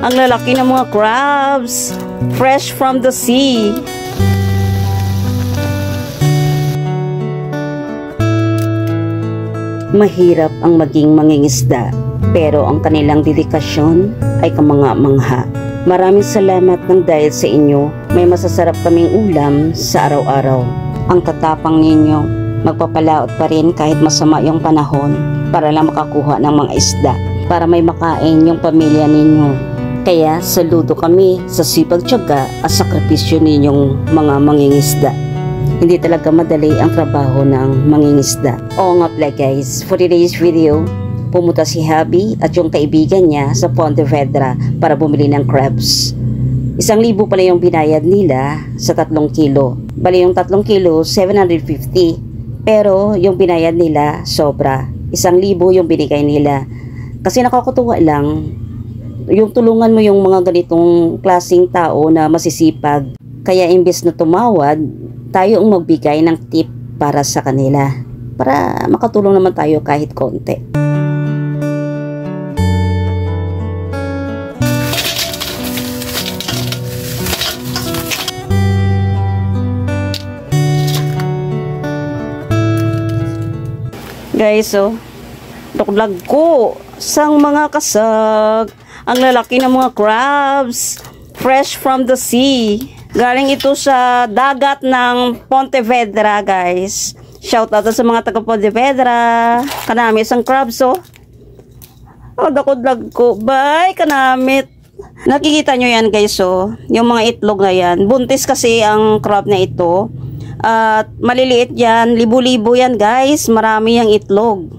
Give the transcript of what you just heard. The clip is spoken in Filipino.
Ang lalaki ng mga crabs, fresh from the sea. Mahirap ang maging mangingisda, pero ang kanilang dedikasyon ay kamangha-mangha. Maraming salamat ng dahil sa inyo, may masasarap kaming ulam sa araw-araw. Ang tatapang ninyo, magpapalaot pa rin kahit masama yung panahon para lang makakuha ng mga isda, para may makain yung pamilya ninyo. Kaya saludo kami sa sipag-tiyaga at sakripisyo ninyong mga mangingisda. Hindi talaga madali ang trabaho ng mangingisda. Oo nga pala guys, for today's video, pumunta si Habi at yung kaibigan niya sa Pontevedra para bumili ng crabs. 1,000 pala yung binayad nila sa 3 kilo. Bali yung 3 kilo, 750. Pero yung binayad nila, sobra. 1,000 yung binigay nila. Kasi nakakatuwa lang, yung tulungan mo yung mga ganitong klaseng tao na masisipag. Kaya imbes na tumawad, tayo ang magbigay ng tip para sa kanila. Para makatulong naman tayo kahit konti. Guys, oh, vlog ko sang mga kasag. Ang lalaki ng mga crabs, fresh from the sea. Galing ito sa dagat ng Pontevedra, guys. Shout out sa mga taga Pontevedra. Kanami isang crabs, oh. Oh, vlog ko. Bye, kanamit. Nakikita nyo yan, guys, oh. Yung mga itlog na yan. Buntis kasi ang crab na ito. At maliliit yan. Libo-libo yan, guys. Marami yung itlog.